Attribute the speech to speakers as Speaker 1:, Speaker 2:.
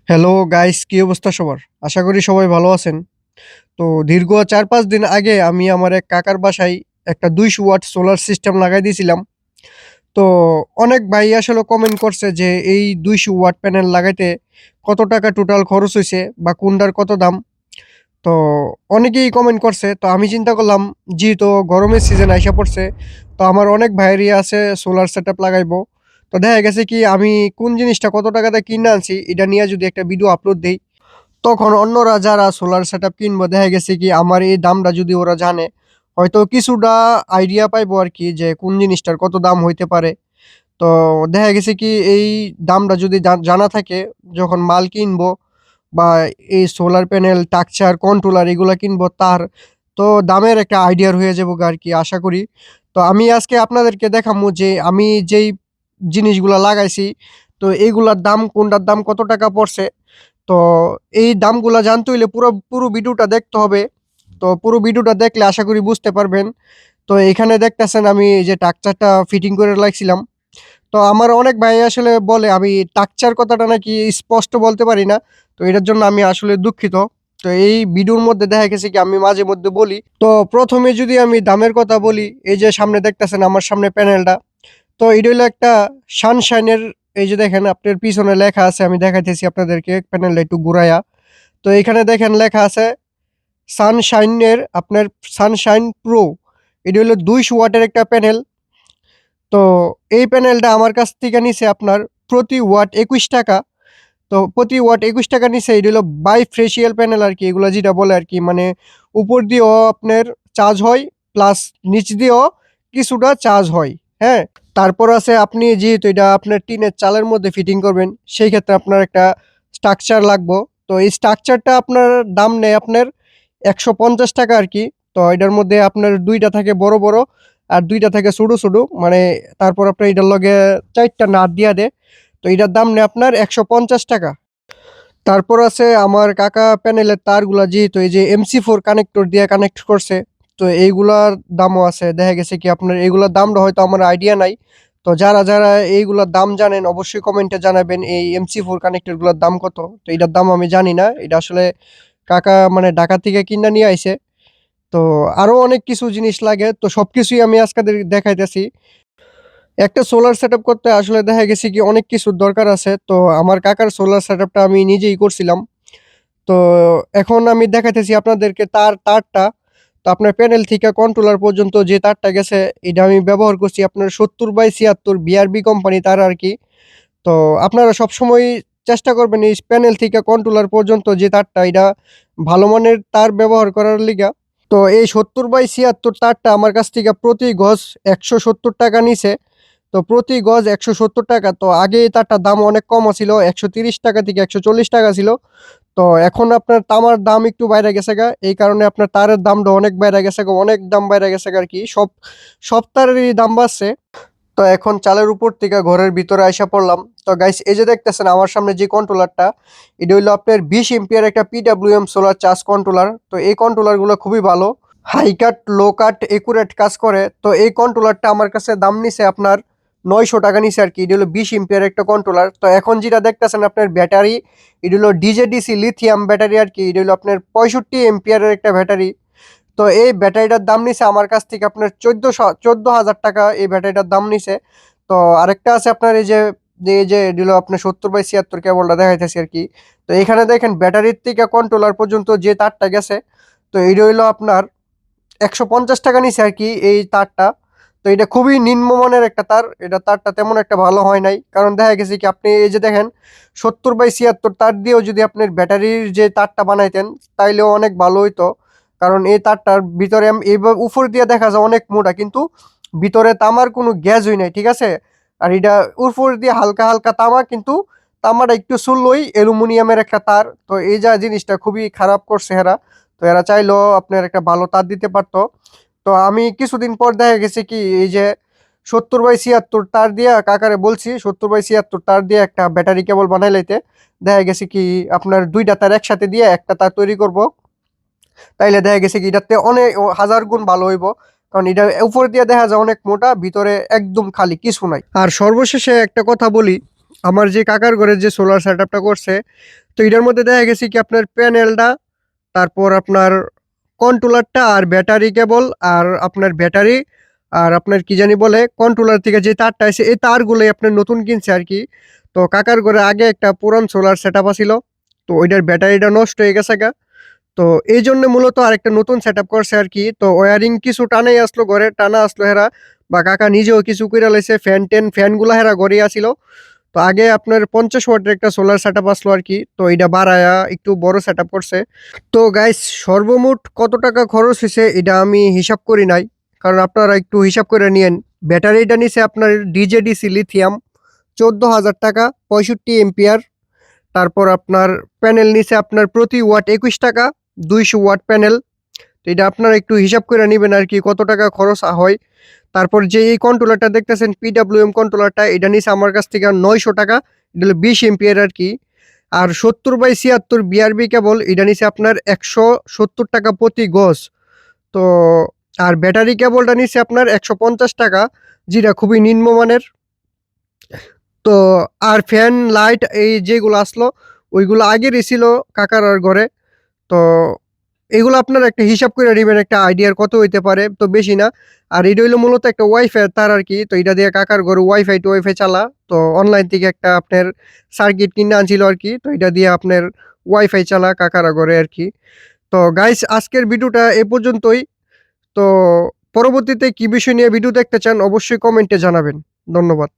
Speaker 1: Hello guys, কি অবস্থা সবার? আশা করি সবাই ভালো আছেন। তো দীর্ঘ ৪-৫ দিন আগে আমি আমার এক কাকার বাসায় একটা ২০০ ওয়াট সোলার সিস্টেম লাগাই দিয়েছিলাম। তো অনেক ভাই আসলে কমেন্ট করছে যে এই ২০০ ওয়াট প্যানেল লাগাইতে কত টাকা টোটাল খরচ হইছে বা কোনটার কত দাম? তো অনেকেই কমেন্ট করছে। তো আমি চিন্তা করলাম যেহেতু গরমের সিজন আইসা পড়ছে, তো আমার অনেক ভাইয়েরই আছে সোলার সেটআপ লাগাইবো। তো দেখা গেছে কি আমি কোন জিনিসটা কত টাকাতে কিনে আনছি এটা নিয়ে যদি একটা ভিডিও আপলোড দেই, তখন অন্যরা যারা সোলার সেটআপ কিনবো দেখা গেছে কি আমার এই দামটা যদি ওরা জানে, হয়তো কিছুটা আইডিয়া পাইবো আরকি যে কোন জিনিসটার কত দাম হইতে পারে। তো দেখা গেছে কি এই দামটা যদি জানা থাকে, যখন মাল কিনবো বা এই সোলার প্যানেল, স্ট্রাকচার, কন্ট্রোলার এগুলা কিনবো তো দামের একটা আইডিয়া হয়ে যাবো আরকি আশা করি। তো আমি আজকে আপনাদেরকে দেখামু যে আমি যেই জিনিসগুলা লাগাইছি, তো এইগুলার দাম কোনটার দাম কত টাকা পড়ছে। তো এই দামগুলা জানতে হইলে পুরো ভিডিওটা দেখতে হবে। তো পুরো ভিডিওটা দেখলে আশা করি বুঝতে পারবেন। তো এখানে দেখতেছেন আমি এই যে স্ট্রাকচারটা ফিটিং করে রাখছিলাম। তো আমার অনেক ভাই আসলে বলে আমি স্ট্রাকচার কথাটা নাকি স্পষ্ট বলতে পারি না। তো এটার জন্য আমি আসলে দুঃখিত। তো এই ভিডিওর মধ্যে দেখা গেছে কি আমি মাঝে মধ্যে বলি। তো ১ম এ যদি আমি দামের কথা বলি, এই যে সামনে দেখতেছেন আমার সামনে প্যানেলটা। তো এটা হইলো একটা সানশাইনের, এই যে দেখেন আপনার পিছনে লেখা আছে, আমি দেখাইতেছি আপনাদেরকে প্যানেলটা একটু ঘুরাইয়া। তো এখানে দেখেন লেখা আছে সানশাইনের আপনার সানশাইন প্রো। এটা হলো ২০০ ওয়াটের একটা প্যানেল। তো এই প্যানেলটা আমার কাছ থেকে নিছে আপনার প্রতি ওয়াট ৳২১। তো প্রতি ওয়াট ৳২১ নিছে। এটা হলো বাইফেসিয়াল প্যানেল আরকি, এগুলা যেটা বলে আরকি। মানে উপর দিয়েও আপনার চার্জ হয়, প্লাস নিচ দিয়েও কিছুটা চার্জ হয়, হ্যাঁ? তারপর আছে আপনি যেহেতু এটা আপনার টিনের চালের মধ্যে ফিটিং করবেন, সেই ক্ষেত্রে আপনার একটা স্ট্রাকচার লাগবো। তো এই স্ট্রাকচারটা আপনার দাম নেয় আপনার ৳১৫০ আরকি। তো এটার মধ্যে আপনার ২ টা থাকে বড়, বড় আর ২ টা থাকে ছোট, ছোট। মানে তারপর আপনার এটার লগে ৪ টা নাট দিয়া দেয়। তো এটার দাম নেয় আপনার ৳১৫০। তারপর আছে আমার কাকা প্যানেলের তারগুলা যেহেতু এই যে MC4 কানেক্টর দিয়ে কানেক্ট করছে, তো এইগুলার দামও আছে। দেখা গেছে কি আপনার এগুলার দামটা হয়তো আমার আইডিয়া নাই। তো যারা এইগুলার দাম জানেন অবশ্যই কমেন্টে জানাবেন এই MC4 কানেক্টর গুলার দাম কত? তো এটার দাম আমি জানি না। এটা আসলে কাকা মানে ঢাকা থেকে কিনা নিয়ে আইছে। তো আরো অনেক কিছু জিনিস লাগে। তো সবকিছুই আমি আজকাদের দেখাইতেছি। একটা সোলার সেটআপ করতে আসলে দেখা গেছে কি অনেক কিছুর দরকার আছে। তো আমার কাকার সোলার সেটআপটা আমি নিজেই করছিলাম। তো এখন আমি দেখাইতেছি আপনাদেরকে তারটা। তো আপনার প্যানেল থেকে কন্ট্রোলার পর্যন্ত যে তারটা গেছে, এটা আমি ব্যবহার করছি আপনার ৭০/৭৬ BRB কোম্পানি তার আরকি। তো আপনারা সবসময় চেষ্টা করবেন এই প্যানেল থেকে কন্ট্রোলার পর্যন্ত যে তারটা, এটা ভালো মানের তার ব্যবহার করার লিগা। তো এই ৭০/৭৬ তারটা আমার কাছ থেকে প্রতি গজ ৳১৭০ নিছে। তো প্রতি গজ ৳১৭০। তো আগে এই তারটার দাম অনেক কম ছিল। ৳১৩০ থেকে ৳১৪০ ছিল। তো এখন আপনার তামার দাম একটু বাইরা গেছেগা। এই কারণে আপনার তারের দামটা অনেক বাইরা গেছেগা। অনেক দাম বাইরা গেছেগা আরকি। সব তারেরই দাম বাড়ছে। তো এখন চালের উপর থেকে ঘরের ভিতরে আইসা পড়লাম। তো গাইস, এই যে দেখতেছেন আমার সামনে যে কন্ট্রোলারটা, এটা হইলো আপনার ২০ এম্পিয়ার একটা PWM সোলার চার্জ কন্ট্রোলার। তো এই কন্ট্রোলারগুলো খুবই ভালো। হাই কাট, লো কাট, একুরেট কাজ করে। তো এই কন্ট্রোলারটা আমার কাছে দাম নিছে আপনার ৳৯০০ নিছে আরকি। এটা হলো ২০ এম্পিয়ার একটা কন্ট্রোলার। তো এখন যেটা দেখতেছেন আপনার ব্যাটারি, এটা হলো DJDC লিথিয়াম ব্যাটারি আরকি। এটা হলো আপনার ৬৫ এম্পিয়ারের একটা ব্যাটারি। তো এই ব্যাটারিটার দাম নিছে আমার কাছ থেকে আপনার ৳১৪,০০০ এই ব্যাটারিটার দাম নিছে। তো আরেকটা আছে আপনার এই যে দিলো আপনার ৭০/৭৬ কেবলটা দেখাইতেছি আরকি। তো এখানে দেখেন ব্যাটারির থেকে কন্ট্রোলার পর্যন্ত যে তারটা গেছে, তো এইটা হইলো আপনার ৳১৫০ নিছে আরকি এই তারটা। তো এটা খুবই নিম্নমানের একটা তার। তারটা তেমন একটা ভালো হয় নাই। কারণ দেখা গেছে কি আপনি এই যে দেখেন ৭০/৭৬ তার দিয়েও যদি আপনার ব্যাটারির যে তারটা বানাইতেন, তাইলেও অনেক ভালো হইতো। কারণ এই তারটার ভিতরে উপর দিয়ে দেখা যায় অনেক মোটা, কিন্তু ভিতরে তামার কোনো গ্যাসই নাই, ঠিক আছে? আর এটা উপর দিয়ে হালকা, হালকা তামা, কিন্তু তামাটা একটু ছুড়লেই অ্যালুমিনিয়ামের একটা তার। তো এই যা জিনিসটা খুবই খারাপ করছে এরা। তো এরা চাইলেও আপনার একটা ভালো তার দিতে পারতো। তো আমি কিছুদিন পর দেখা গেছে কি এই যে ৭০/৭৬ তার দিয়া কাকারে বলছি ৭০/৭৬ তার দিয়ে একটা ব্যাটারি কেবল বানাই লাইতে। দেখা গেছে কি আপনার ২ টা তার একসাথে দিয়ে একটা তার তৈরি করব। তাইলে দেখা গেছে কি এটাতে অনেক হাজার গুণ ভালো হইব। কারণ এটা উপর দিয়ে দেখা যায় অনেক মোটা, ভিতরে একদম খালি কিছু নাই। আর সর্বশেষে একটা কথা বলি, আমার যে কাকার ঘরে যে সোলার সেটআপটা করছে, তো এটার মধ্যে দেখা গেছে কি আপনার প্যানেলটা, তারপর আপনার কন্ট্রোলারটা আর ব্যাটারি কেবল, আর আপনার ব্যাটারি, আর আপনার কি জানি বলে কন্ট্রোলার থেকে যে তারটা আছে এই তারগুলোই আপনার নতুন কিনছে আর কি। তো কাকার ঘরে আগে একটা পুরান সোলার সেটআপ ছিল, তো ওইটার ব্যাটারিটা নষ্ট হয়ে গেছে গা। তো এই জন্য মূলত আরেকটা নতুন সেটআপ করছে আর কি। তো ওয়ারিং কিছু টানাই আসলো, ঘরে টানা আসলো হেরা, বা কাকা নিজেও কিছু কইরা লাইছে, ফ্যানগুলা হেরা ঘরে আসিল। তো আগে আপনার 50 ওয়াটের একটা সোলার সেটআপ আসলো আর কি, তো এটা বাড়ায়া একটু বড় সেটআপ করছে। তো গাইস, সর্বমোট কত টাকা খরচ হয়েছে এটা আমি হিসাব করি নাই, কারণ আপনারা একটু হিসাব করে নিয়েন। ব্যাটারিটা নিছে আপনার ডিজেডিসি লিথিয়াম, 14,000 টাকা, 65 এম্পিয়ার। তারপর আপনার প্যানেল নিছে আপনার প্রতি ওয়াট 21 টাকা, 200 ওয়াট প্যানেল। তো এটা আপনারা একটু হিসাব করে নেবেন আর কি কত টাকা খরচ হয়। তারপর যে এই কন্ট্রোলারটা দেখতেছেন পিডাব্লিউএম কন্ট্রোলারটা, এটা নিছে আমার কাছ থেকে 900 টাকা, এটা হলো 20 এম্পিয়ার আর কি। আর 70/76 বিআরবি কেবল, এটা নিছে আপনার 170 টাকা প্রতি গজ। তো আর ব্যাটারি কেবলটা নিছে আপনার 150 টাকা, যেটা খুবই নিম্নমানের। তো আর ফ্যান লাইট এই যেগুলো আসলো ওইগুলো আগেরই ছিল কাকার আর ঘরে। তো এগুলো আপনারা একটা হিসাব করে নেবেন, একটা আইডিয়ার কত হইতে পারে, তো বেশি না। আর এটা হইলো মূলত একটা ওয়াইফাই তার আর কি। তো এটা দিয়ে কাকার ঘরে ওয়াইফাই টু ওয়াইফাই চালা। তো অনলাইন থেকে একটা আপনার সার্কিট কিনে আনছিল আর কি, তো এটা দিয়ে আপনার ওয়াইফাই চালা কাকার ঘরে আর কি। তো গাইস, আজকের ভিডিওটা এ পর্যন্তই। তো পরবর্তীতে কি বিষয় নিয়ে ভিডিও দেখতে চান অবশ্যই কমেন্টে জানাবেন। ধন্যবাদ।